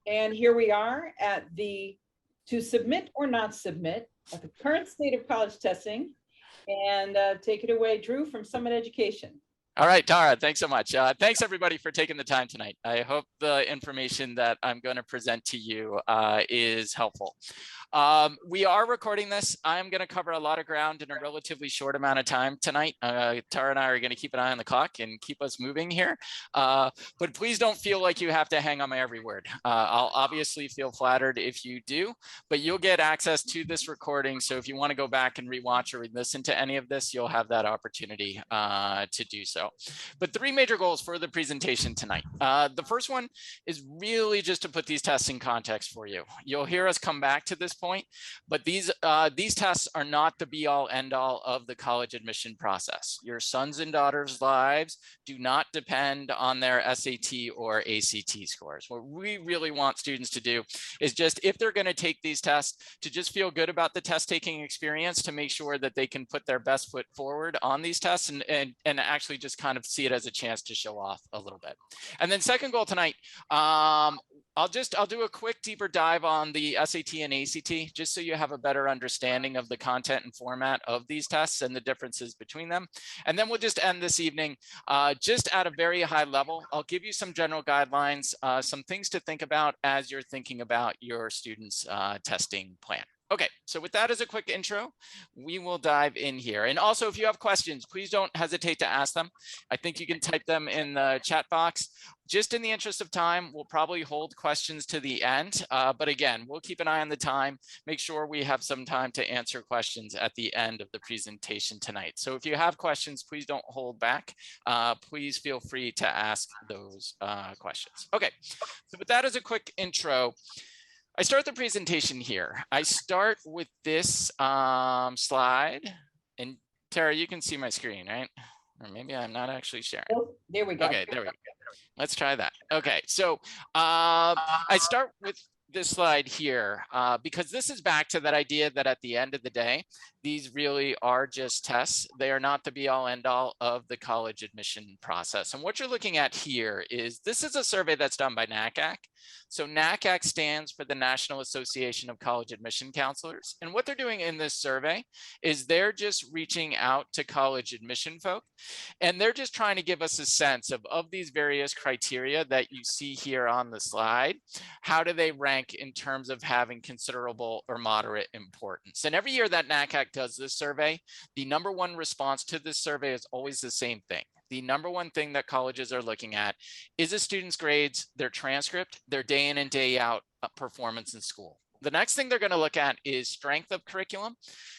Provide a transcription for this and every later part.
And here we are at the to submit or not submit at the current state of college testing. And take it away, Drew, from Summit Education. All right, Tara, thanks so much. Thanks everybody for taking the time tonight. I hope the information that I'm going to present to you is helpful. We are recording this. I'm going to cover a lot of ground in a relatively short amount of time tonight. Tara and I are going to keep an eye on the clock and keep us moving here. But please don't feel like you have to hang on my every word. I'll obviously feel flattered if you do, but you'll get access to this recording. So if you want to go back and rewatch or listen to any of this, you'll have that opportunity to do so. But three major goals for the presentation tonight. The first one is really just to put these tests in context for you. You'll hear us come back to this point, but these tests are not the be all end all of the college admission process. Your sons and daughters' lives do not depend on their SAT or ACT scores. What we really want students to do is just, if they're going to take these tests, to just feel good about the test taking experience, to make sure that they can put their best foot forward on these tests and actually just kind of see it as a chance to show off a little bit. And then second goal tonight, I'll do a quick deeper dive on the SAT and ACT, just so you have a better understanding of the content and format of these tests and the differences between them. And then we'll just end this evening just at a very high level. I'll give you some general guidelines, some things to think about as you're thinking about your students' testing plan. Okay, so with that as a quick intro, we will dive in here. And also, if you have questions, please don't hesitate to ask them. I think you can type them in the chat box. Just in the interest of time, we'll probably hold questions to the end. But again, we'll keep an eye on the time, make sure we have some time to answer questions at the end of the presentation tonight. So if you have questions, please don't hold back. Please feel free to ask those questions. Okay, so with that as a quick intro, I start the presentation here. I start with this slide, and Tara, you can see my screen, right? Or maybe I'm not actually sharing. Oh, there we go. Okay, there we go. Let's try that. Okay, so I start with this slide here because this is back to that idea that at the end of the day, these really are just tests. They are not the be all end all of the college admission process. And what you're looking at here is, this is a survey that's done by NACAC. So NACAC stands for the National Association of College Admission Counselors. And what they're doing in this survey is they're just reaching out to college admission folk. And they're just trying to give us a sense of these various criteria that you see here on the slide. How do they rank in terms of having considerable or moderate importance? And every year that NACAC does this survey, the number one response to this survey is always the same thing. The number one thing that colleges are looking at is a student's grades, their transcript, their day in and day out performance in school. The next thing they're going to look at is strength of curriculum.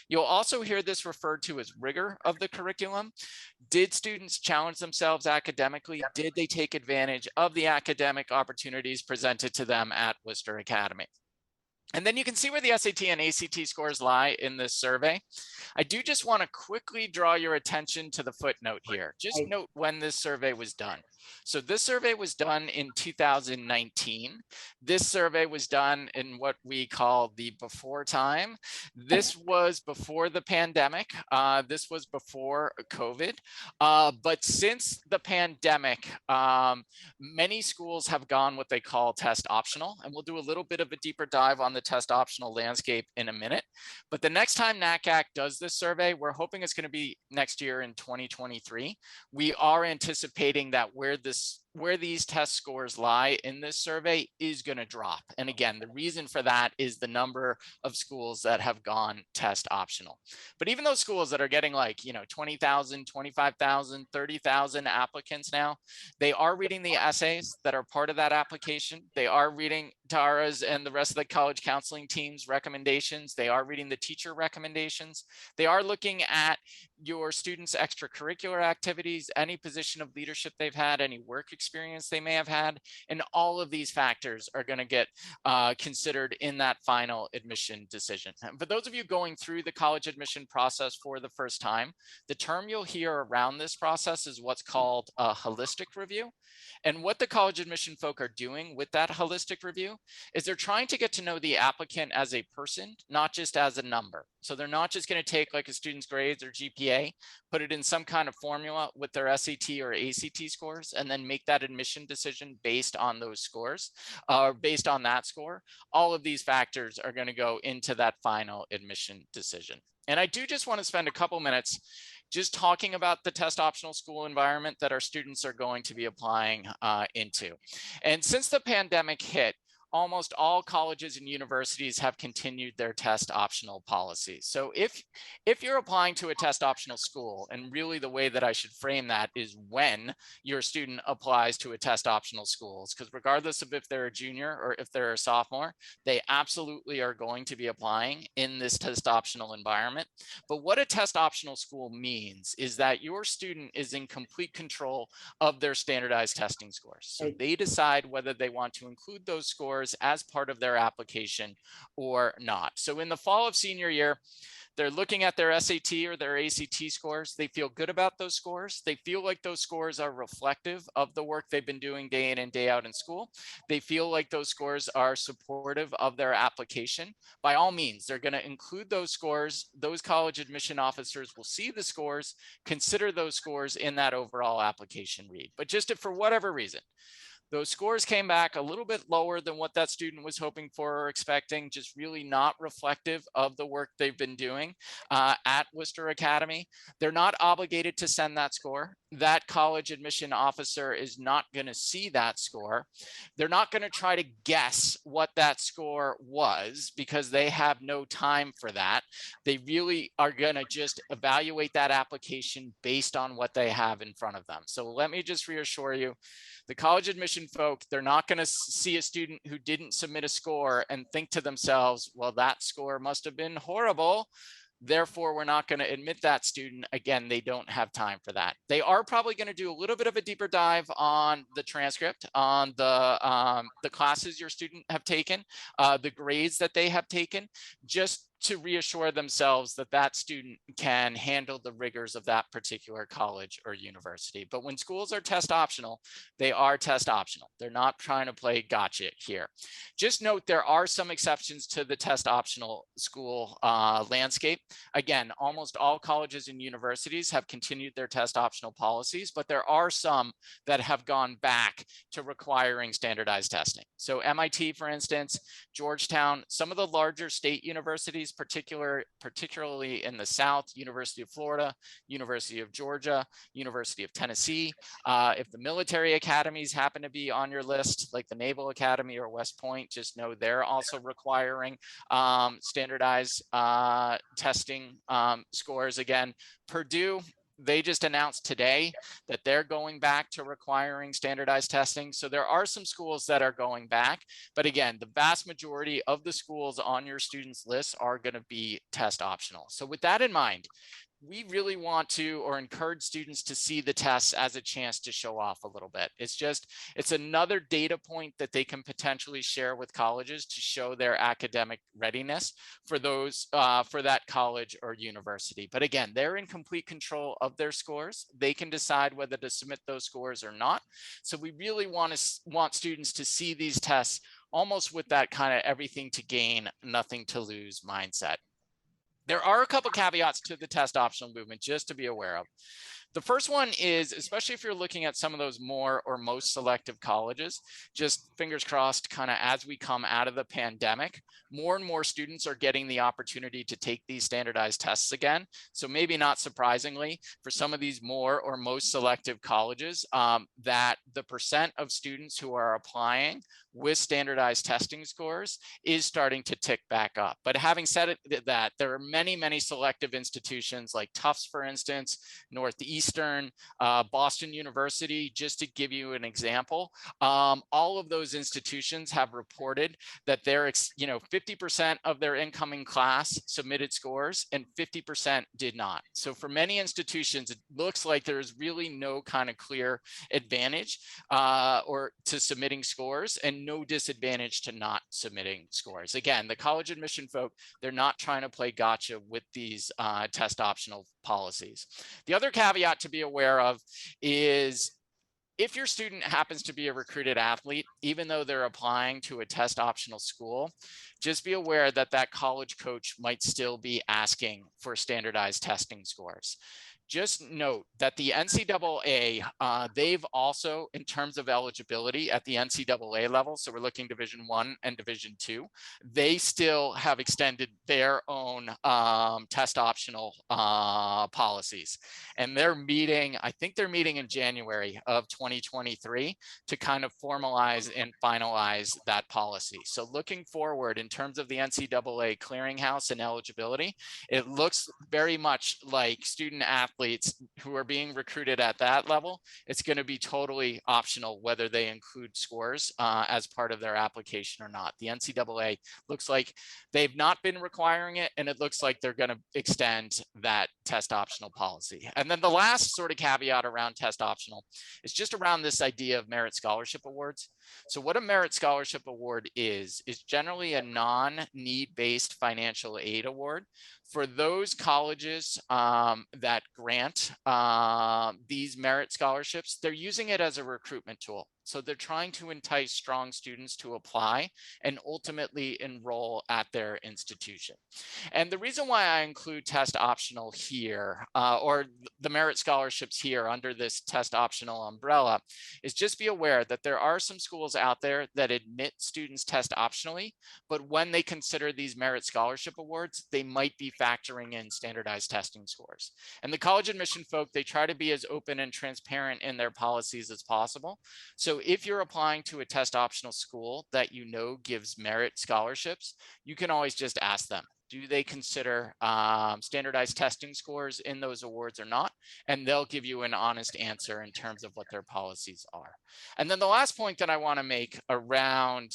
You'll also hear this referred to as rigor of the curriculum. Did students challenge themselves academically? Did they take advantage of the academic opportunities presented to them at Worcester Academy? And then you can see where the SAT and ACT scores lie in this survey. I do just want to quickly draw your attention to the footnote here. Just note when this survey was done. So this survey was done in 2019. This survey was done in what we call the before time. This was before the pandemic. This was before COVID. But since the pandemic, many schools have gone what they call test optional. And we'll do a little bit of a deeper dive on the test optional landscape in a minute. But the next time NACAC does this survey, we're hoping it's going to be next year in 2023. We are anticipating that where these test scores lie in this survey is going to drop. And again, the reason for that is the number of schools that have gone test optional. But even those schools that are getting 20,000, 25,000, 30,000 applicants now, they are reading the essays that are part of that application. They are reading Tara's and the rest of the college counseling team's recommendations. They are reading the teacher recommendations. They are looking at your students' extracurricular activities, any position of leadership they've had, any work experience they may have had, and all of these factors are going to get considered in that final admission decision. And for those of you going through the college admission process for the first time, the term you'll hear around this process is what's called a holistic review. And what the college admission folk are doing with that holistic review is they're trying to get to know the applicant as a person, not just as a number. So they're not just going to take like a student's grades or GPA GPA, put it in some kind of formula with their SAT or ACT scores, and then make that admission decision based on those scores, or based on that score. All of these factors are going to go into that final admission decision. And I do just want to spend a couple minutes just talking about the test optional school environment that our students are going to be applying into. And since the pandemic hit, almost all colleges and universities have continued their test optional policies. So if you're applying to a test optional school, and really the way that I should frame that is when your student applies to a test optional school, because regardless of if they're a junior or if they're a sophomore, they absolutely are going to be applying in this test optional environment. But what a test optional school means is that your student is in complete control of their standardized testing scores. So they decide whether they want to include those scores as part of their application or not. So in the fall of senior year, they're looking at their SAT or their ACT scores. They feel good about those scores. They feel like those scores are reflective of the work they've been doing day in and day out in school. They feel like those scores are supportive of their application. By all means, they're going to include those scores. Those college admission officers will see the scores, consider those scores in that overall application read. But just if for whatever reason, those scores came back a little bit lower than what that student was hoping for or expecting, just really not reflective of the work they've been doing at Worcester Academy. They're not obligated to send that score. That college admission officer is not going to see that score. They're not going to try to guess what that score was because they have no time for that. They really are going to just evaluate that application based on what they have in front of them. So let me just reassure you, the college admission folk, they're not going to see a student who didn't submit a score and think to themselves, well, that score must have been horrible, therefore we're not going to admit that student. Again, they don't have time for that. They are probably going to do a little bit of a deeper dive on the transcript, on the classes your student have taken, the grades that they have taken, just to reassure themselves that that student can handle the rigors of that particular college or university. But when schools are test optional, they are test optional. They're not trying to play gotcha here. Just note there are some exceptions to the test optional school landscape. Again, almost all colleges and universities have continued their test optional policies, but there are some that have gone back to requiring standardized testing. So MIT, for instance, Georgetown, some of the larger state universities, particularly in the South, University of Florida, University of Georgia, University of Tennessee. If the military academies happen to be on your list, like the Naval Academy or West Point, just know they're also requiring standardized testing scores. Again, Purdue, they just announced today that they're going back to requiring standardized testing. So there are some schools that are going back. But again, the vast majority of the schools on your students' list are going to be test optional. So with that in mind, we really want to or encourage students to see the tests as a chance to show off a little bit. It's another data point that they can potentially share with colleges to show their academic readiness for that college or university. But again, they're in complete control of their scores. They can decide whether to submit those scores or not. So we really want students to see these tests almost with that kind of everything to gain, nothing to lose mindset. There are a couple caveats to the test optional movement just to be aware of. The first one is, especially if you're looking at some of those more or most selective colleges, just fingers crossed, kind of as we come out of the pandemic, more and more students are getting the opportunity to take these standardized tests again. So maybe not surprisingly, for some of these more or most selective colleges, that the percent of students who are applying with standardized testing scores is starting to tick back up. But having said that, there are many, many selective institutions like Tufts, for instance, Northeastern, Boston University, just to give you an example. All of those institutions have reported that they're, 50% of their incoming class submitted scores and 50% did not. So for many institutions, it looks like there's really no kind of clear advantage or to submitting scores and no disadvantage to not submitting scores. Again, the college admission folk, they're not trying to play gotcha with these test optional policies. The other caveat to be aware of is if your student happens to be a recruited athlete, even though they're applying to a test optional school, just be aware that that college coach might still be asking for standardized testing scores. Just note that the NCAA, they've also, in terms of eligibility at the NCAA level, so we're looking Division I and Division II, they still have extended their own test optional policies. And they're meeting, I think they're meeting in January of 2023 to kind of formalize and finalize that policy. So looking forward in terms of the NCAA clearinghouse and eligibility, it looks very much like student athletes who are being recruited at that level. It's going to be totally optional whether they include scores as part of their application or not. The NCAA looks like they've not been requiring it, and it looks like they're going to extend that test optional policy. And then the last sort of caveat around test optional is just around this idea of merit scholarship awards. So what a merit scholarship award is generally a non-need-based financial aid award for those colleges that grant these merit scholarships. They're using it as a recruitment tool. So they're trying to entice strong students to apply and ultimately enroll at their institution. And the reason why I include test optional here, or the merit scholarships here under this test optional umbrella, is just be aware that there are some schools out there that admit students test optionally, but when they consider these merit scholarship awards, they might be factoring in standardized testing scores. And the college admission folk, they try to be as open and transparent in their policies as possible. So if you're applying to a test optional school that you know gives merit scholarships, you can always just ask them, do they consider standardized testing scores in those awards or not? And they'll give you an honest answer in terms of what their policies are. And then the last point that I want to make around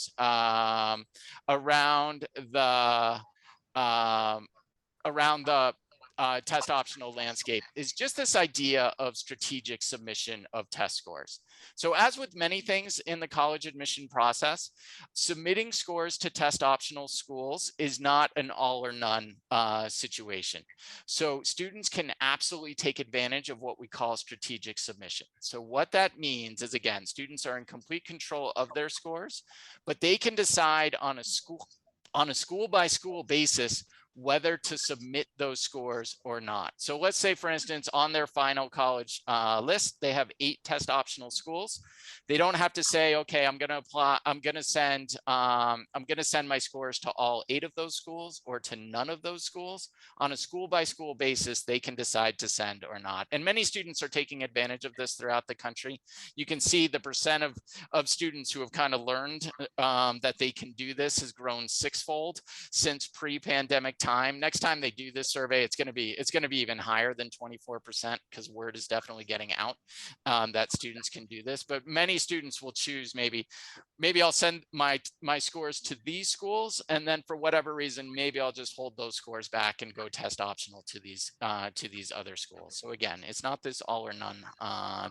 the test optional landscape is just this idea of strategic submission of test scores. So as with many things in the college admission process, submitting scores to test optional schools is not an all or none situation. So students can absolutely take advantage of what we call strategic submission. So what that means is, again, students are in complete control of their scores, but they can decide on a school by school basis whether to submit those scores or not. So let's say, for instance, on their final college list, they have 8 test optional schools. They don't have to say, okay, I'm going to apply, I'm going to send my scores to all 8 of those schools or to none of those schools. On a school by school basis, they can decide to send or not. And many students are taking advantage of this throughout the country. You can see the percent of students who have kind of learned that they can do this has grown 6-fold since pre-pandemic time. Next time they do this survey, it's going to be even higher than 24%, because word is definitely getting out that students can do this. But many students will choose, maybe I'll send my scores to these schools, and then for whatever reason, maybe I'll just hold those scores back and go test optional to these other schools. So again, it's not this all or none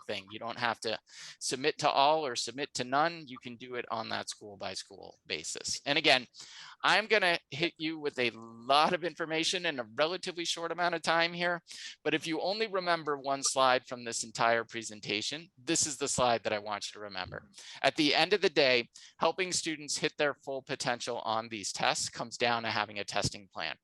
thing. You don't have to submit to all or submit to none. You can do it on that school by school basis. And again, I'm going to hit you with a lot of information in a relatively short amount of time here. But if you only remember one slide from this entire presentation, this is the slide that I want you to remember. At the end of the day, helping students hit their full potential on these tests comes down to having a testing plan.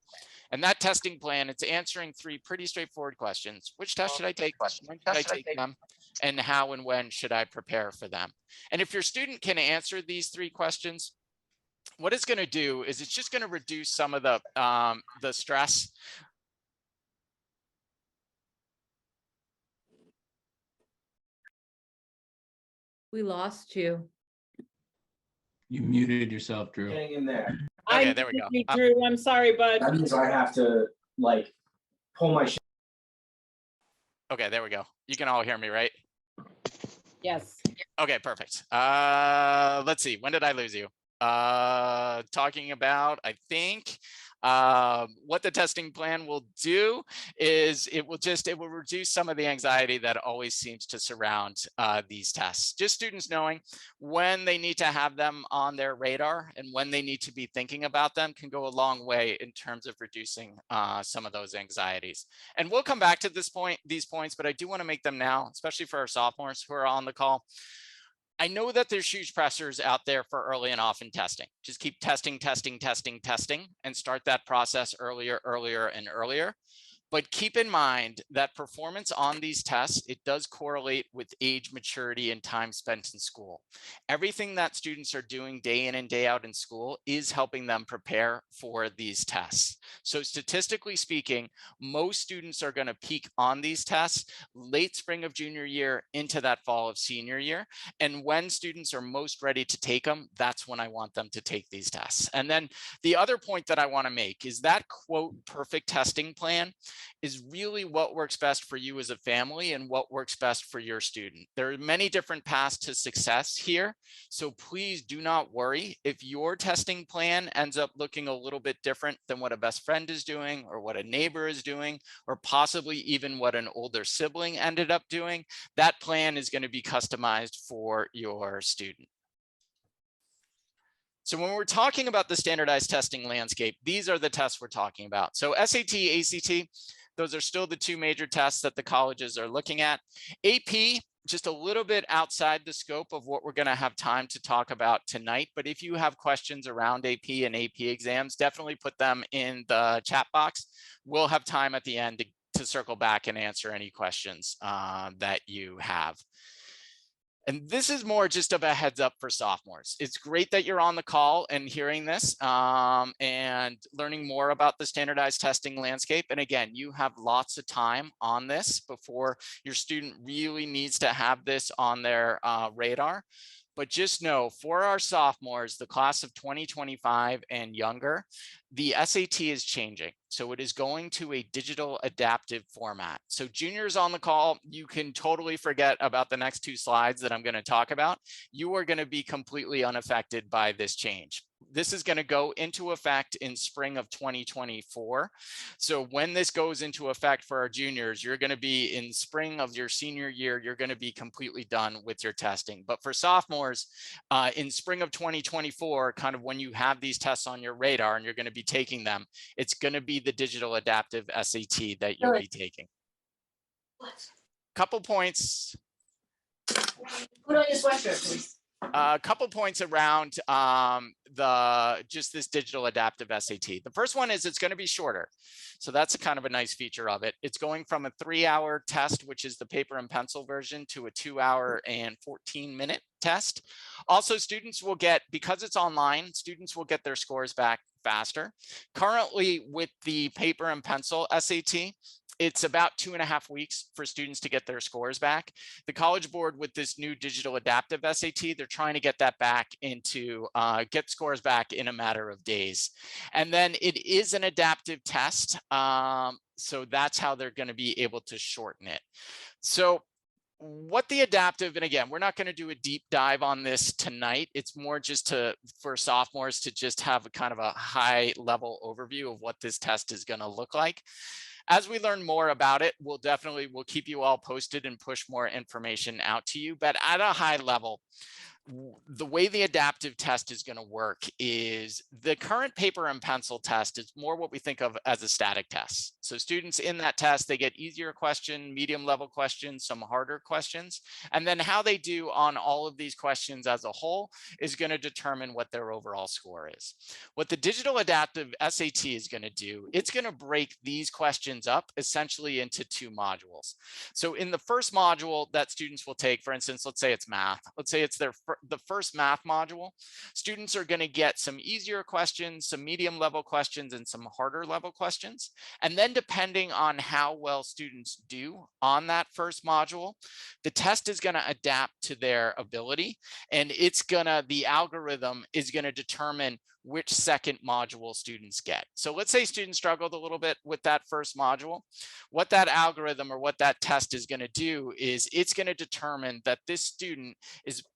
And that testing plan, it's answering 3 pretty straightforward questions. Which test should I take? When should I take them? And how and when should I prepare for them? And if your student can answer these 3 questions, what it's going to do is it's just going to reduce some of the stress. We lost you. You muted yourself, Drew. Hang in there. Okay, there we go. Drew, I'm sorry, bud. That means I have to like pull my shit. Okay, there we go. You can all hear me, right? Yes. Okay, perfect. Let's see. When did I lose you? Talking about, I think, What the testing plan will do is it will reduce some of the anxiety that always seems to surround these tests. Just students knowing when they need to have them on their radar and when they need to be thinking about them can go a long way in terms of reducing some of those anxieties. And we'll come back to these points, but I do want to make them now, especially for our sophomores who are on the call. I know that there's huge pressures out there for early and often testing. Just keep testing, and start that process earlier, and earlier. But keep in mind that performance on these tests, it does correlate with age, maturity, and time spent in school. Everything that students are doing day in and day out in school is helping them prepare for these tests. So statistically speaking, most students are going to peak on these tests late spring of junior year into that fall of senior year. And when students are most ready to take them, that's when I want them to take these tests. And then the other point that I want to make is that quote perfect testing plan is really what works best for you as a family and what works best for your student. There are many different paths to success here. So please do not worry if your testing plan ends up looking a little bit different than what a best friend is doing or what a neighbor is doing, or possibly even what an older sibling ended up doing. That plan is going to be customized for your student. So when we're talking about the standardized testing landscape, these are the tests we're talking about. So SAT, ACT, those are still the two major tests that the colleges are looking at. AP, just a little bit outside the scope of what we're going to have time to talk about tonight. But if you have questions around AP and AP exams, definitely put them in the chat box. We'll have time at the end to circle back and answer any questions that you have. And this is more just of a heads up for sophomores. It's great that you're on the call and hearing this and learning more about the standardized testing landscape. And again, you have lots of time on this before your student really needs to have this on their radar. But just know for our sophomores, the class of 2025 and younger, the SAT is changing. So it is going to a digital adaptive format. So juniors on the call, you can totally forget about the next two slides that I'm going to talk about. You are going to be completely unaffected by this change. This is going to go into effect in spring of 2024. So when this goes into effect for our juniors, you're going to be in spring of your senior year, you're going to be completely done with your testing. But for sophomores, in spring of 2024, kind of when you have these tests on your radar and you're going to be taking them, it's going to be the digital adaptive SAT that you'll be taking. Couple points. Put on your sweatshirt, please. A couple points around just this digital adaptive SAT. The first one is it's going to be shorter. So that's kind of a nice feature of it. It's going from a 3-hour test, which is the paper and pencil version, to a 2-hour and 14-minute test. Also, students will get, because it's online, students will get their scores back faster. Currently, with the paper and pencil SAT, it's about 2.5 weeks for students to get their scores back. The College Board, with this new digital adaptive SAT, they're trying to get that back into, get scores back in a matter of days. And then it is an adaptive test. So that's how they're going to be able to shorten it. So what the adaptive, and again, we're not going to do a deep dive on this tonight. It's more just for sophomores to just have a kind of a high level overview of what this test is going to look like. As we learn more about it, we'll keep you all posted and push more information out to you. But at a high level, the way the adaptive test is going to work is the current paper and pencil test is more what we think of as a static test. So students in that test, they get easier question, medium level questions, some harder questions. And then how they do on all of these questions as a whole is going to determine what their overall score is. What the digital adaptive SAT is going to do, it's going to break these questions up essentially into 2 modules. So in the first module that students will take, for instance, let's say it's math. Let's say it's the first math module. Students are going to get some easier questions, some medium level questions, and some harder level questions. And then depending on how well students do on that first module, the test is going to adapt to their ability. And the algorithm is going to determine which second module students get. So let's say students struggled a little bit with that first module. What that algorithm or what that test is going to do is it's going to determine that this student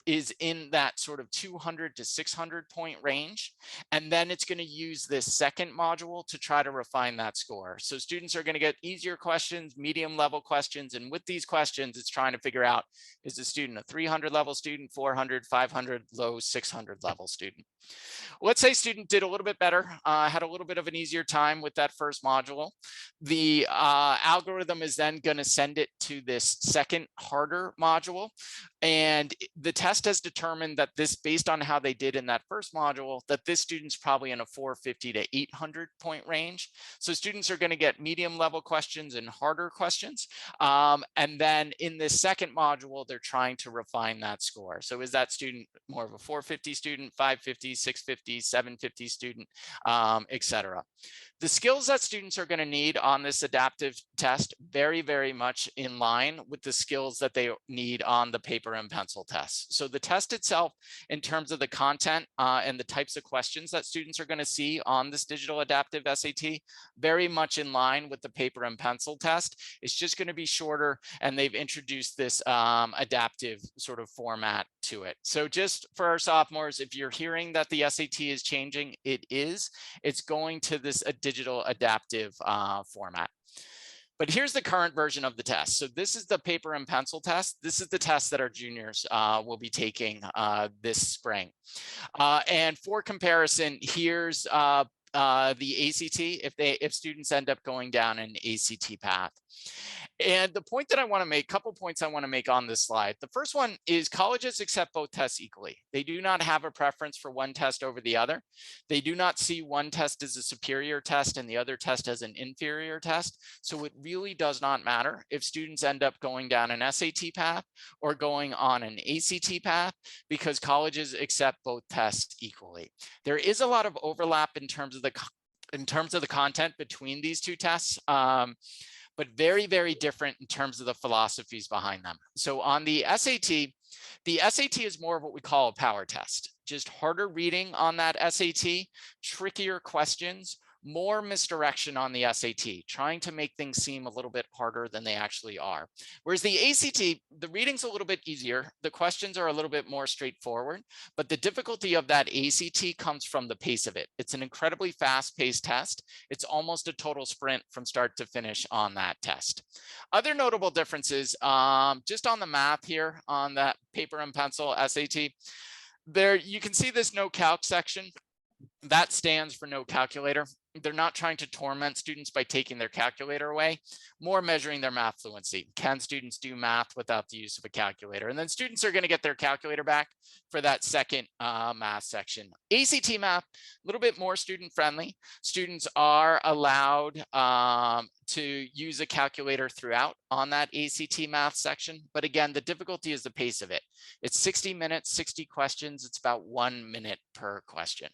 is in that sort of 200 to 600 point range. And then it's going to use this second module to try to refine that score. So students are going to get easier questions, medium level questions. And with these questions, it's trying to figure out, is the student a 300 level student, 400, 500, low 600 level student? Let's say student did a little bit better, had a little bit of an easier time with that first module. The algorithm is then going to send it to this second harder module. And the test has determined that this, based on how they did in that first module, that this student's probably in a 450 to 800 point range. So students are going to get medium level questions and harder questions. And then in this second module, they're trying to refine that score. So is that student more of a 450 student, 550, 650, 750 student, etc. The skills that students are going to need on this adaptive test very, very much in line with the skills that they need on the paper and pencil test. So the test itself, in terms of the content and the types of questions that students are going to see on this digital adaptive SAT, very much in line with the paper and pencil test. It's just going to be shorter, and they've introduced this adaptive sort of format to it. So just for our sophomores, if you're hearing that the SAT is changing, it is. It's going to this digital adaptive format. But here's the current version of the test. So this is the paper and pencil test. This is the test that our juniors will be taking this spring. And for comparison, here's the ACT if students end up going down an ACT path. And the point that I want to make, couple points I want to make on this slide. The first one is colleges accept both tests equally. They do not have a preference for one test over the other. They do not see one test as a superior test and the other test as an inferior test. So it really does not matter if students end up going down an SAT path or going on an ACT path, because colleges accept both tests equally. There is a lot of overlap in terms of the content between these two tests. But very, very different in terms of the philosophies behind them. So on the SAT is more of what we call a power test, just harder reading on that SAT, trickier questions, more misdirection on the SAT, trying to make things seem a little bit harder than they actually are. Whereas the ACT, the reading's a little bit easier. The questions are a little bit more straightforward, but the difficulty of that ACT comes from the pace of it. It's an incredibly fast-paced test. It's almost a total sprint from start to finish on that test. Other notable differences, just on the math here on that paper and pencil SAT, there you can see this no calc section. That stands for no calculator. They're not trying to torment students by taking their calculator away, more measuring their math fluency. Can students do math without the use of a calculator? And then students are going to get their calculator back for that second math section. ACT math, a little bit more student friendly. Students are allowed to use a calculator throughout on that ACT math section. But again, the difficulty is the pace of it. It's 60 minutes, 60 questions. It's about 1 minute per question.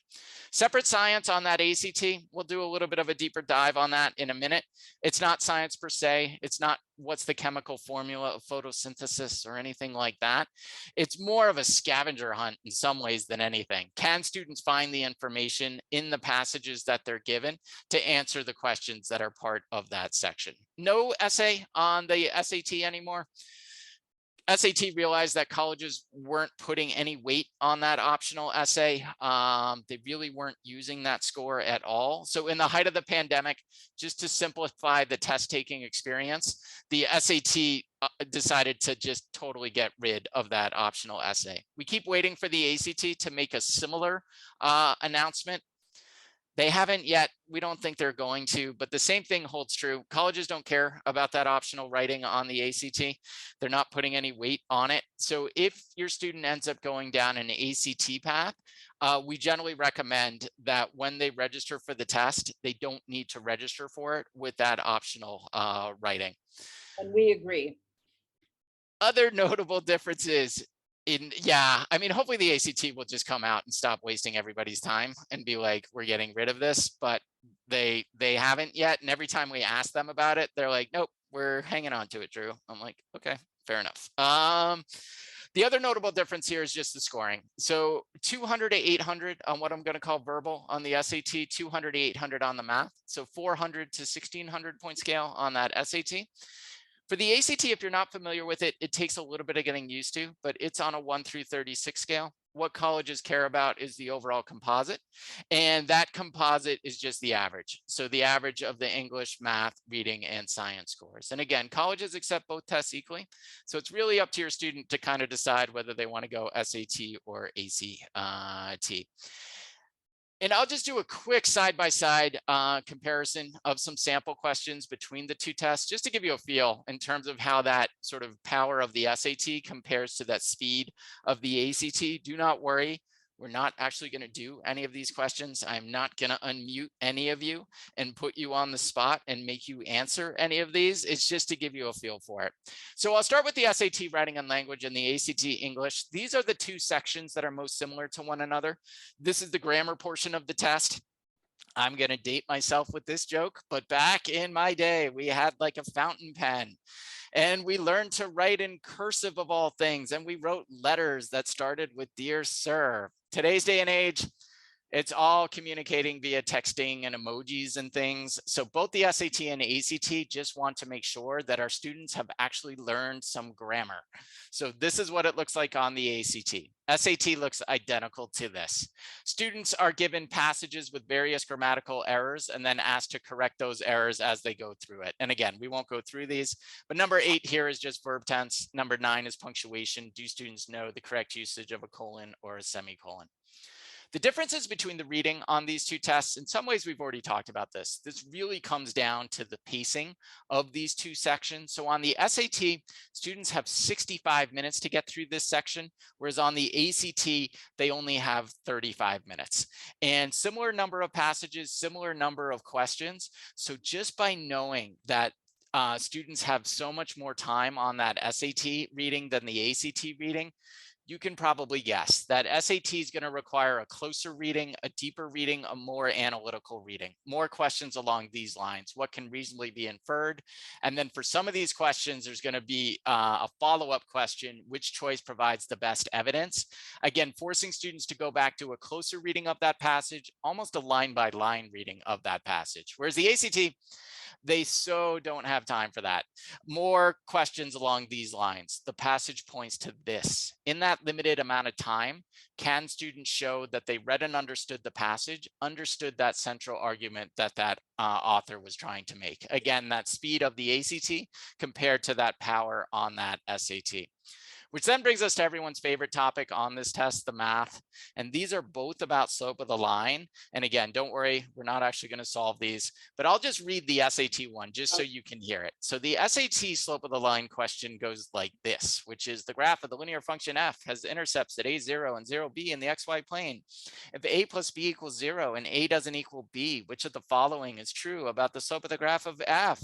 Separate science on that ACT. We'll do a little bit of a deeper dive on that in a minute. It's not science per se. It's not what's the chemical formula of photosynthesis or anything like that. It's more of a scavenger hunt in some ways than anything. Can students find the information in the passages that they're given to answer the questions that are part of that section? No essay on the SAT anymore. SAT realized that colleges weren't putting any weight on that optional essay. They really weren't using that score at all. So in the height of the pandemic, just to simplify the test taking experience, the SAT decided to just totally get rid of that optional essay. We keep waiting for the ACT to make a similar announcement. They haven't yet. We don't think they're going to, but the same thing holds true. Colleges don't care about that optional writing on the ACT. They're not putting any weight on it. So if your student ends up going down an ACT path, we generally recommend that when they register for the test, they don't need to register for it with that optional writing. And we agree. Other notable differences. I mean, hopefully the ACT will just come out and stop wasting everybody's time and be like, we're getting rid of this, but they haven't yet. And every time we ask them about it, they're like, nope, we're hanging on to it, Drew. I'm like, okay, fair enough. The other notable difference here is just the scoring. So 200 to 800 on what I'm going to call verbal on the SAT, 200 to 800 on the math. So 400 to 1600 point scale on that SAT. For the ACT, if you're not familiar with it, it takes a little bit of getting used to, but it's on a 1 through 36 scale. What colleges care about is the overall composite, and that composite is just the average. So the average of the English, math, reading, and science scores. And again, colleges accept both tests equally. So it's really up to your student to kind of decide whether they want to go SAT or ACT. And I'll just do a quick side-by-side comparison of some sample questions between the two tests, just to give you a feel in terms of how that sort of power of the SAT compares to that speed of the ACT. Do not worry. We're not actually going to do any of these questions. I'm not going to unmute any of you and put you on the spot and make you answer any of these. It's just to give you a feel for it. So I'll start with the SAT writing and language and the ACT English. These are the two sections that are most similar to one another. This is the grammar portion of the test. I'm going to date myself with this joke, but back in my day, we had like a fountain pen. And we learned to write in cursive of all things. And we wrote letters that started with "Dear Sir." Today's day and age, it's all communicating via texting and emojis and things. So both the SAT and ACT just want to make sure that our students have actually learned some grammar. So this is what it looks like on the ACT. SAT looks identical to this. Students are given passages with various grammatical errors and then asked to correct those errors as they go through it. And again, we won't go through these, but number 8 here is just verb tense. Number 9 is punctuation. Do students know the correct usage of a colon or a semicolon? The differences between the reading on these two tests, in some ways we've already talked about this. This really comes down to the pacing of these two sections. So on the SAT, students have 65 minutes to get through this section, whereas on the ACT, they only have 35 minutes. And similar number of passages, similar number of questions. So just by knowing that students have so much more time on that SAT reading than the ACT reading, you can probably guess that SAT is going to require a closer reading, a deeper reading, a more analytical reading, more questions along these lines, what can reasonably be inferred. And then for some of these questions, there's going to be a follow-up question, which choice provides the best evidence? Again, forcing students to go back to a closer reading of that passage, almost a line-by-line reading of that passage. Whereas the ACT, they so don't have time for that. More questions along these lines. The passage points to this. In that limited amount of time, can students show that they read and understood the passage, understood that central argument that that author was trying to make? Again, that speed of the ACT compared to that power on that SAT. Which then brings us to everyone's favorite topic on this test, the math. And these are both about slope of the line. And again, don't worry, we're not actually going to solve these, but I'll just read the SAT one just so you can hear it. So the SAT slope of the line question goes like this, which is the graph of the linear function f has intercepts at a0 and 0b in the xy plane. If a plus b equals 0 and a doesn't equal b, which of the following is true about the slope of the graph of f?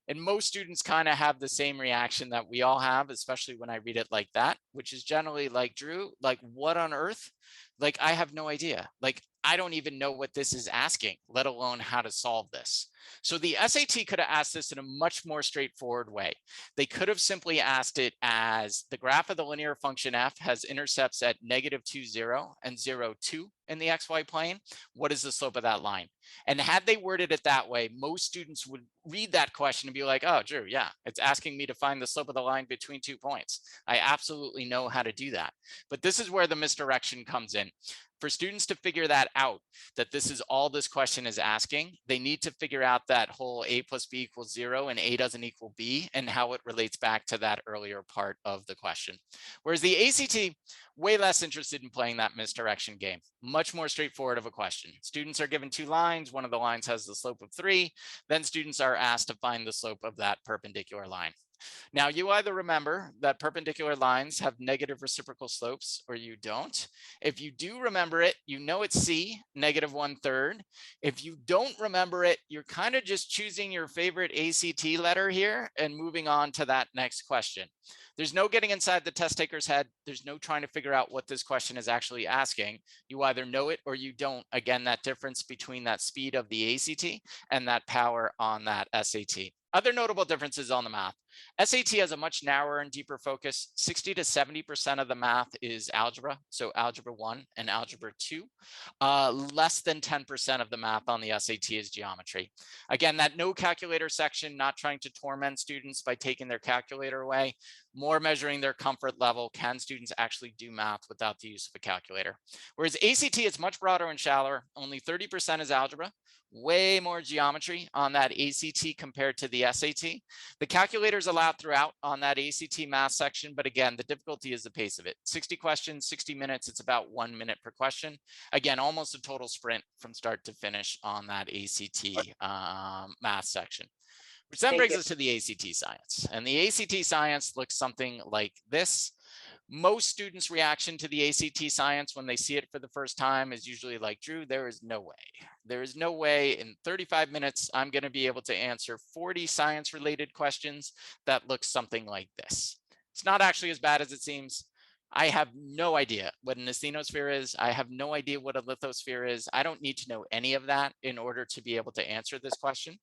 And most students kind of have the same reaction that we all have, especially when I read it like that, which is generally like, Drew, like what on earth? Like, I have no idea. Like, I don't even know what this is asking, let alone how to solve this. So the SAT could have asked this in a much more straightforward way. They could have simply asked it as the graph of the linear function f has intercepts at -2, 0 and 0, 2 in the xy plane. What is the slope of that line? And had they worded it that way, most students would read that question and be like, oh, Drew, yeah, it's asking me to find the slope of the line between 2 points. I absolutely know how to do that. But this is where the misdirection comes in. For students to figure that out, that this is all this question is asking, they need to figure out that whole a plus b equals 0 and a doesn't equal b and how it relates back to that earlier part of the question. Whereas the ACT, way less interested in playing that misdirection game. Much more straightforward of a question. Students are given 2 lines. One of the lines has the slope of 3. Then students are asked to find the slope of that perpendicular line. Now, you either remember that perpendicular lines have negative reciprocal slopes or you don't. If you do remember it, you know it's C, -1/3. If you don't remember it, you're kind of just choosing your favorite ACT letter here and moving on to that next question. There's no getting inside the test taker's head. There's no trying to figure out what this question is actually asking. You either know it or you don't. Again, that difference between that speed of the ACT and that power on that SAT. Other notable differences on the math. SAT has a much narrower and deeper focus. 60 to 70% of the math is algebra, so algebra 1 and algebra 2. Less than 10% of the math on the SAT is geometry. Again, that no calculator section, not trying to torment students by taking their calculator away, more measuring their comfort level. Can students actually do math without the use of a calculator? Whereas ACT is much broader and shallower. Only 30% is algebra, way more geometry on that ACT compared to the SAT. The calculator is allowed throughout on that ACT math section, but again, the difficulty is the pace of it. 60 questions, 60 minutes, it's about 1 minute per question. Again, almost a total sprint from start to finish on that ACT math section. Which then brings us to the ACT science. And the ACT science looks something like this. Most students' reaction to the ACT science when they see it for the first time is usually like, Drew, there is no way. There is no way in 35 minutes I'm going to be able to answer 40 science-related questions that look something like this. It's not actually as bad as it seems. I have no idea what an asthenosphere is. I have no idea what a lithosphere is. I don't need to know any of that in order to be able to answer this question.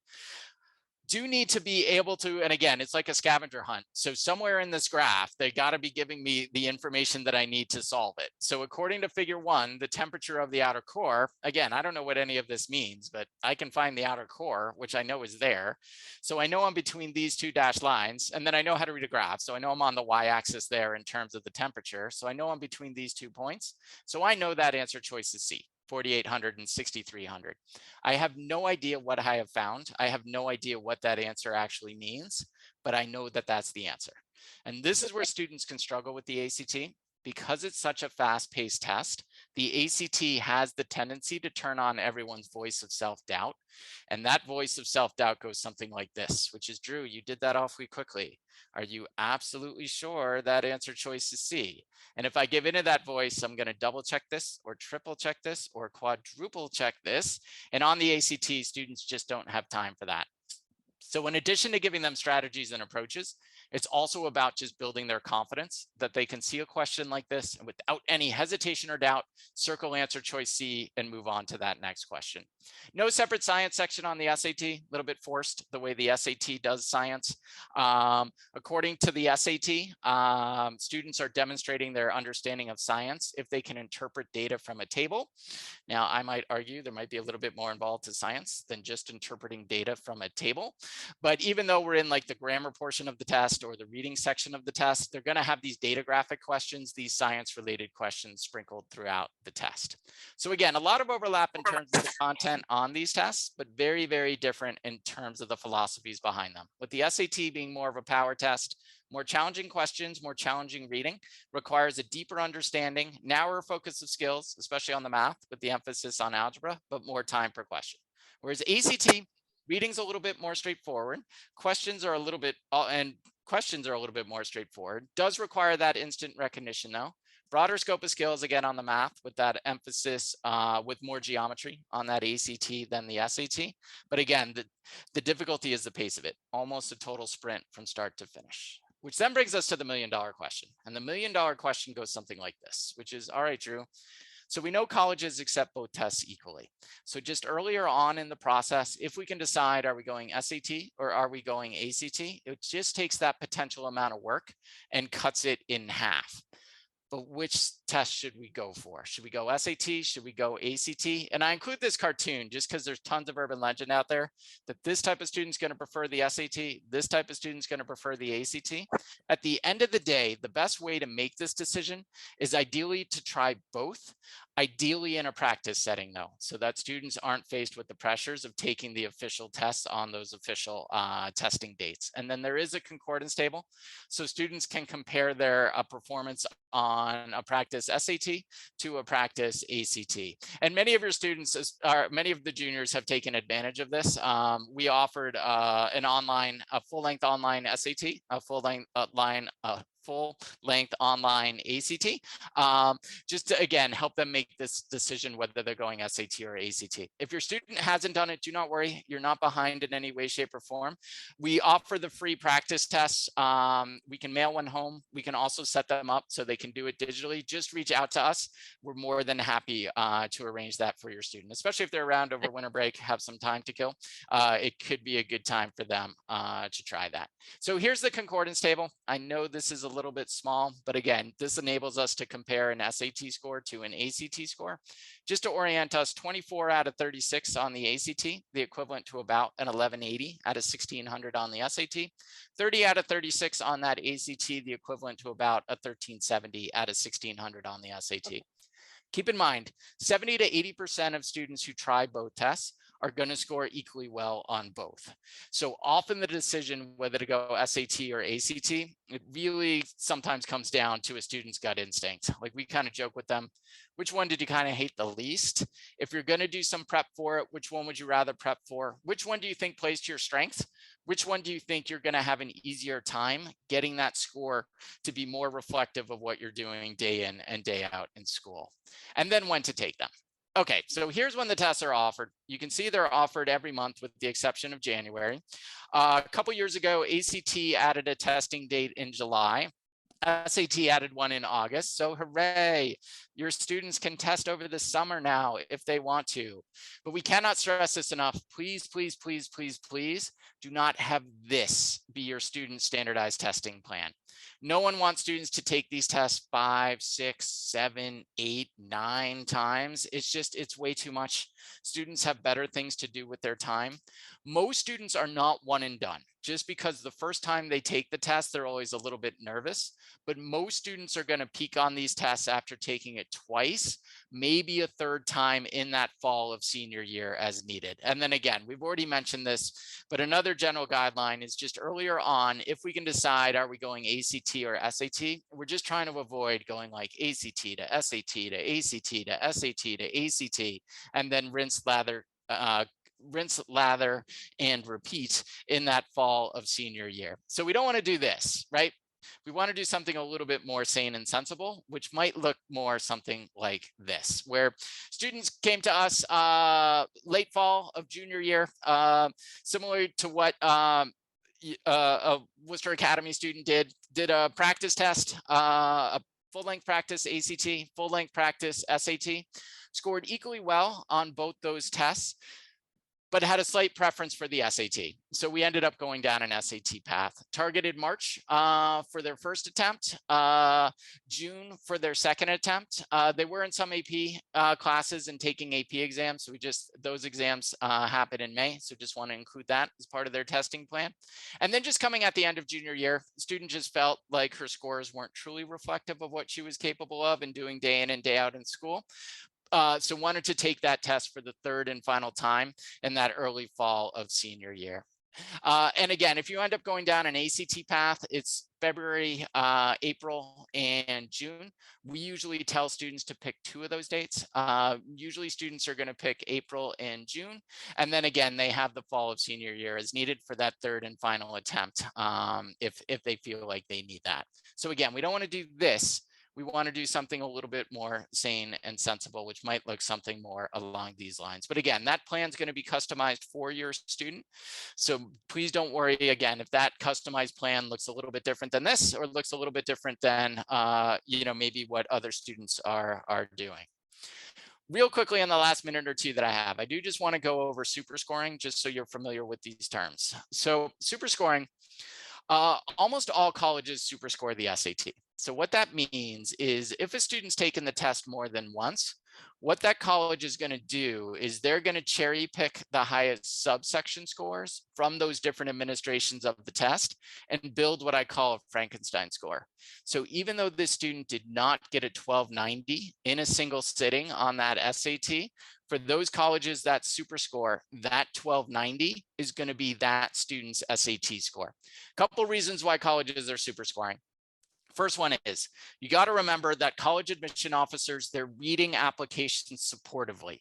Do need to be able to, and again, it's like a scavenger hunt. So somewhere in this graph, they got to be giving me the information that I need to solve it. So according to figure 1, the temperature of the outer core, again, I don't know what any of this means, but I can find the outer core, which I know is there. So I know I'm between these 2 dashed lines, and then I know how to read a graph. So I know I'm on the y-axis there in terms of the temperature. So I know I'm between these 2 points. So I know that answer choice is C. 4,800 and 6,300. I have no idea what I have found. I have no idea what that answer actually means, but I know that that's the answer. And this is where students can struggle with the ACT. Because it's such a fast-paced test, the ACT has the tendency to turn on everyone's voice of self-doubt. And that voice of self-doubt goes something like this, which is, Drew, you did that awfully quickly. Are you absolutely sure that answer choice is C? And if I give into that voice, I'm going to double check this or triple check this or quadruple check this. And on the ACT, students just don't have time for that. So in addition to giving them strategies and approaches, it's also about just building their confidence that they can see a question like this and without any hesitation or doubt, circle answer choice C and move on to that next question. No separate science section on the SAT, a little bit forced the way the SAT does science. According to the SAT, students are demonstrating their understanding of science if they can interpret data from a table. Now, I might argue there might be a little bit more involved to science than just interpreting data from a table. But even though we're in like the grammar portion of the test or the reading section of the test, they're going to have these data graphic questions, these science related questions sprinkled throughout the test. So again, a lot of overlap in terms of the content on these tests, but very, very different in terms of the philosophies behind them. With the SAT being more of a power test, more challenging questions, more challenging reading, requires a deeper understanding, narrower focus of skills, especially on the math with the emphasis on algebra, but more time per question. Whereas ACT, reading's a little bit more straightforward. Questions are a little bit more straightforward. Does require that instant recognition though. Broader scope of skills again on the math with that emphasis with more geometry on that ACT than the SAT. But again, the difficulty is the pace of it, almost a total sprint from start to finish. Which then brings us to the $1 million question. And the $1 million question goes something like this, which is, all right, Drew, so we know colleges accept both tests equally. So just earlier on in the process, if we can decide, are we going SAT or are we going ACT? It just takes that potential amount of work and cuts it in half. But which test should we go for? Should we go SAT? Should we go ACT? And I include this cartoon just because there's tons of urban legend out there that this type of student's going to prefer the SAT. This type of student's going to prefer the ACT. At the end of the day, the best way to make this decision is ideally to try both, ideally in a practice setting though, so that students aren't faced with the pressures of taking the official tests on those official testing dates. And then there is a concordance table, so students can compare their performance on a practice SAT to a practice ACT. And many of your students, many of the juniors have taken advantage of this. We offered a full-length online SAT, a full-length online ACT, just to, again, help them make this decision whether they're going SAT or ACT. If your student hasn't done it, do not worry. You're not behind in any way, shape, or form. We offer the free practice tests. We can mail one home. We can also set them up so they can do it digitally. Just reach out to us. We're more than happy to arrange that for your student, especially if they're around over winter break, have some time to kill. It could be a good time for them to try that. So here's the concordance table. I know this is a little bit small, but again, this enables us to compare an SAT score to an ACT score. Just to orient us, 24 out of 36 on the ACT, the equivalent to about an 1180 out of 1600 on the SAT. 30 out of 36 on that ACT, the equivalent to about a 1370 out of 1600 on the SAT. Keep in mind, 70 to 80% of students who try both tests are going to score equally well on both. So often the decision whether to go SAT or ACT, it really sometimes comes down to a student's gut instinct. Like we kind of joke with them, which one did you kind of hate the least? If you're going to do some prep for it, which one would you rather prep for? Which one do you think plays to your strengths? Which one do you think you're going to have an easier time getting that score to be more reflective of what you're doing day in and day out in school? And then when to take them. Okay, so here's when the tests are offered. You can see they're offered every month with the exception of January. A couple years ago, ACT added a testing date in July. SAT added one in August. So hooray, your students can test over the summer now if they want to. But we cannot stress this enough. Please, please, please, please, please do not have this be your student standardized testing plan. No one wants students to take these tests 5, 6, 7, 8, 9 times. It's way too much. Students have better things to do with their time. Most students are not one and done. Just because the first time they take the test, they're always a little bit nervous, but most students are going to peak on these tests after taking it twice, maybe a third time in that fall of senior year as needed. And then again, we've already mentioned this, but another general guideline is just earlier on, if we can decide, are we going ACT or SAT? We're just trying to avoid going like ACT to SAT to ACT to SAT to ACT, and then rinse, lather, and repeat in that fall of senior year. So we don't want to do this, right? We want to do something a little bit more sane and sensible, which might look more something like this, where students came to us late fall of junior year, similar to what a Worcester Academy student did a practice test, a full-length practice ACT, full-length practice SAT, scored equally well on both those tests, but had a slight preference for the SAT. So we ended up going down an SAT path. Targeted March for their first attempt, June for their second attempt. They were in some AP classes and taking AP exams. So those exams happen in May. So just want to include that as part of their testing plan. And then just coming at the end of junior year, the student just felt like her scores weren't truly reflective of what she was capable of and doing day in and day out in school. So wanted to take that test for the third and final time in that early fall of senior year. And again, if you end up going down an ACT path, it's February, April, and June. We usually tell students to pick 2 of those dates. Usually students are going to pick April and June. And then again, they have the fall of senior year as needed for that third and final attempt if they feel like they need that. So again, we don't want to do this. We want to do something a little bit more sane and sensible, which might look something more along these lines. But again, that plan is going to be customized for your student. So please don't worry, again, if that customized plan looks a little bit different than this, or looks a little bit different than, maybe what other students are doing. Real quickly in the last minute or two that I have, I do just want to go over superscoring, just so you're familiar with these terms. So superscoring, almost all colleges superscore the SAT. So what that means is if a student's taken the test more than once, what that college is going to do is they're going to cherry pick the highest subsection scores from those different administrations of the test and build what I call a Frankenstein score. So even though this student did not get a 1290 in a single sitting on that SAT, for those colleges that superscore, that 1290 is going to be that student's SAT score. A couple reasons why colleges are superscoring. First one is, you got to remember that college admission officers, they're reading applications supportively.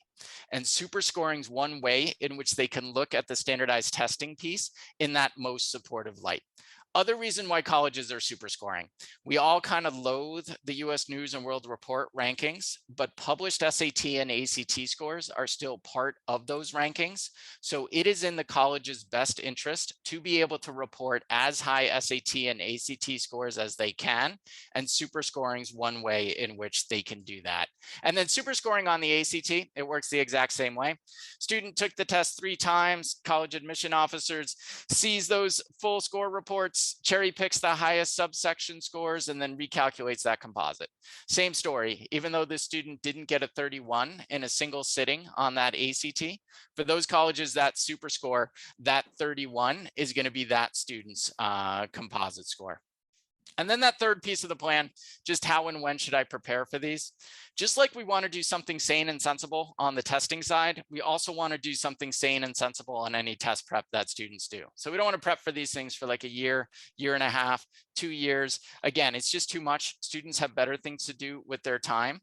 And superscoring is one way in which they can look at the standardized testing piece in that most supportive light. Other reason why colleges are super scoring. We all kind of loathe the US News and World Report rankings, but published SAT and ACT scores are still part of those rankings. So it is in the college's best interest to be able to report as high SAT and ACT scores as they can. And super scoring is one way in which they can do that. And then super scoring on the ACT, it works the exact same way. Student took the test 3 times, college admission officers sees those full score reports, cherry picks the highest subsection scores, and then recalculates that composite. Same story, even though this student didn't get a 31 in a single sitting on that ACT, for those colleges that super score, that 31 is going to be that student's composite score. And then that third piece of the plan, just how and when should I prepare for these? Just like we want to do something sane and sensible on the testing side, we also want to do something sane and sensible on any test prep that students do. So we don't want to prep for these things for like a year, year and a half, 2 years. Again, it's just too much. Students have better things to do with their time.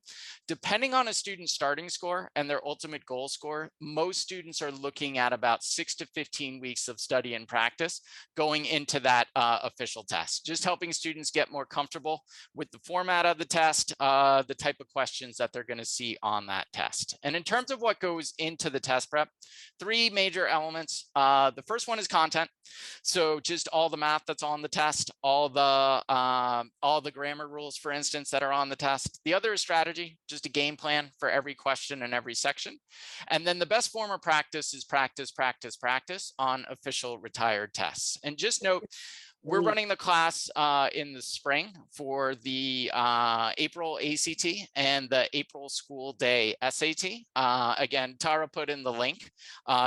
Depending on a student's starting score and their ultimate goal score, most students are looking at about 6 to 15 weeks of study and practice going into that official test, just helping students get more comfortable with the format of the test, the type of questions that they're going to see on that test. And in terms of what goes into the test prep, 3 major elements. The first one is content. So just all the math that's on the test, all the grammar rules, for instance, that are on the test. The other is strategy, just a game plan for every question and every section. And then the best form of practice is practice, practice, practice on official retired tests. And just note, we're running the class in the spring for the April ACT and the April school day SAT. Again, Tara put in the link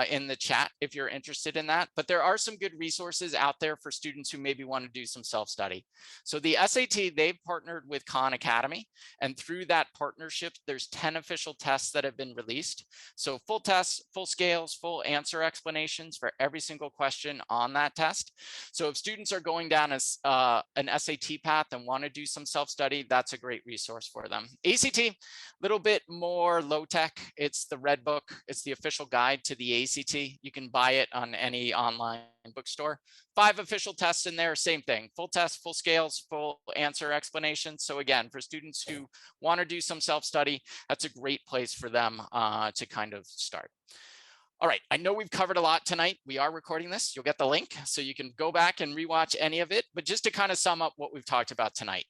in the chat if you're interested in that, but there are some good resources out there for students who maybe want to do some self-study. So the SAT, they've partnered with Khan Academy, and through that partnership, there's 10 official tests that have been released. So full tests, full scales, full answer explanations for every single question on that test. So if students are going down as an SAT path and want to do some self-study, that's a great resource for them. ACT, a little bit more low tech. It's the Red Book. It's the official guide to the ACT. You can buy it on any online bookstore. 5 official tests in there, same thing. Full tests, full scales, full answer explanations. So again, for students who want to do some self-study, that's a great place for them to kind of start. All right, I know we've covered a lot tonight. We are recording this. You'll get the link so you can go back and rewatch any of it. But just to kind of sum up what we've talked about tonight,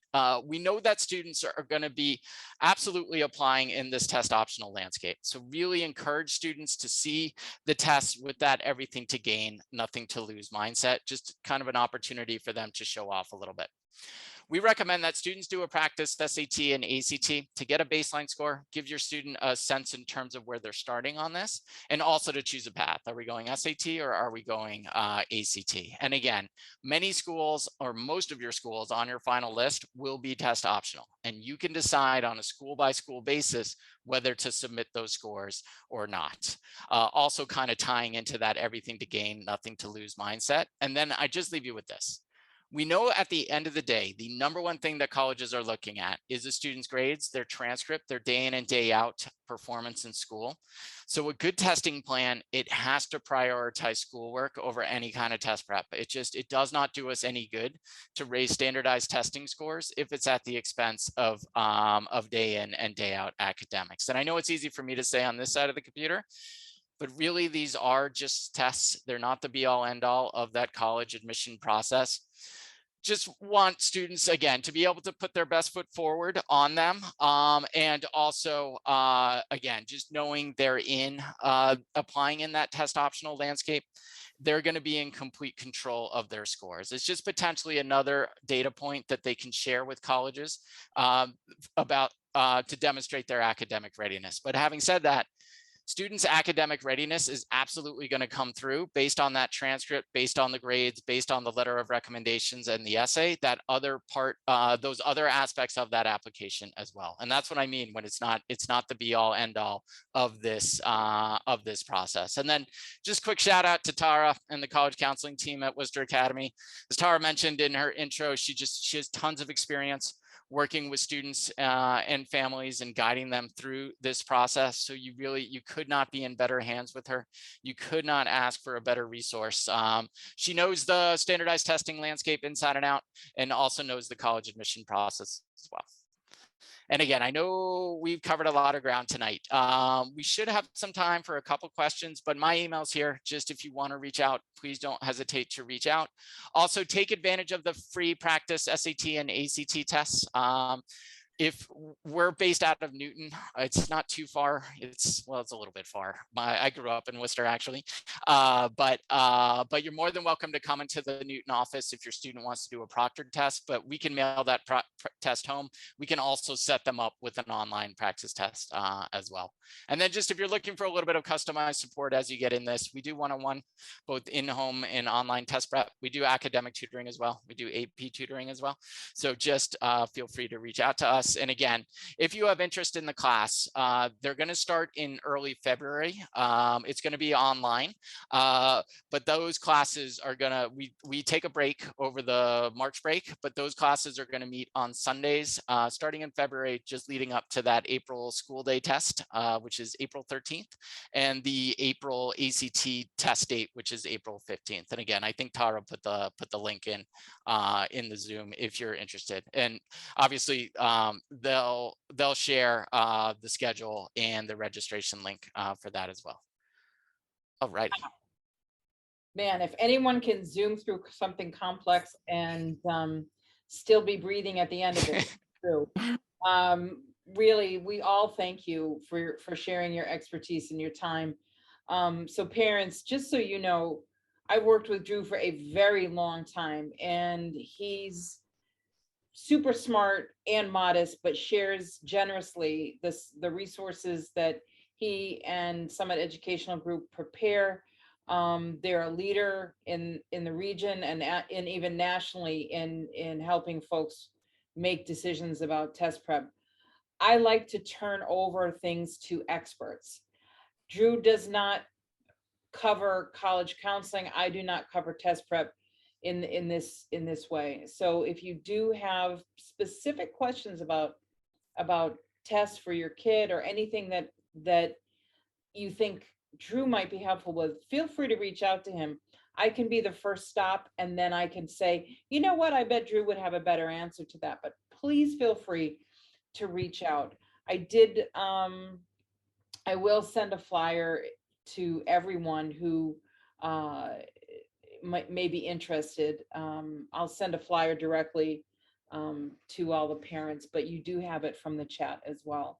we know that students are going to be absolutely applying in this test optional landscape. So really encourage students to see the tests with that everything to gain, nothing to lose mindset, just kind of an opportunity for them to show off a little bit. We recommend that students do a practice SAT and ACT to get a baseline score, give your student a sense in terms of where they're starting on this, and also to choose a path. Are we going SAT or are we going ACT? And again, many schools or most of your schools on your final list will be test optional, and you can decide on a school by school basis whether to submit those scores or not. Also kind of tying into that everything to gain, nothing to lose mindset. And then I just leave you with this. We know at the end of the day, the #1 thing that colleges are looking at is the students' grades, their transcript, their day in and day out performance in school. So a good testing plan, it has to prioritize schoolwork over any kind of test prep. It does not do us any good to raise standardized testing scores if it's at the expense of day in and day out academics. And I know it's easy for me to say on this side of the computer, but really these are just tests. They're not the be all end all of that college admission process. Just want students, again, to be able to put their best foot forward on them. And also, again, just knowing they're applying in that test optional landscape, they're going to be in complete control of their scores. It's just potentially another data point that they can share with colleges about to demonstrate their academic readiness. But having said that, students' academic readiness is absolutely going to come through based on that transcript, based on the grades, based on the letter of recommendations and the essay, that other part, those other aspects of that application as well. And that's what I mean when it's not the be all end all of this process. And then just quick shout out to Tara and the college counseling team at Worcester Academy. As Tara mentioned in her intro, she has tons of experience working with students and families and guiding them through this process. So you could not be in better hands with her. You could not ask for a better resource. She knows the standardized testing landscape inside and out, and also knows the college admission process as well. And again, I know we've covered a lot of ground tonight. We should have some time for a couple questions, but my email's here. Just if you want to reach out, please don't hesitate to reach out. Also, take advantage of the free practice SAT and ACT tests. If we're based out of Newton, it's not too far. Well, it's a little bit far. I grew up in Worcester, actually, but you're more than welcome to come into the Newton office if your student wants to do a proctored test. But we can mail that test home. We can also set them up with an online practice test as well. And then just if you're looking for a little bit of customized support as you get in this, we do one-on-one, both in-home and online test prep. We do academic tutoring as well. We do AP tutoring as well. So just feel free to reach out to us. And again, if you have interest in the class, they're going to start in early February. It's going to be online, but those classes are going to, we take a break over the March break, but those classes are going to meet on Sundays starting in February, just leading up to that April school day test, which is April 13th, and the April ACT test date, which is April 15th. And again, I think Tara put the link in the Zoom if you're interested. And obviously, they'll share the schedule and the registration link for that as well. All right. Man, if anyone can zoom through something complex and still be breathing at the end of it, true. Really, we all thank you for sharing your expertise and your time. So parents, just so you know, I worked with Drew for a very long time, and he's super smart and modest, but shares generously the resources that he and Summit Educational Group prepare. They're a leader in the region and even nationally in helping folks make decisions about test prep. I like to turn over things to experts. Drew does not cover college counseling. I do not cover test prep in this way. So if you do have specific questions about tests for your kid or anything that you think Drew might be helpful with, feel free to reach out to him. I can be the first stop, and then I can say, you know what, I bet Drew would have a better answer to that, but please feel free to reach out. I will send a flyer to everyone who may be interested. I'll send a flyer directly to all the parents, but you do have it from the chat as well.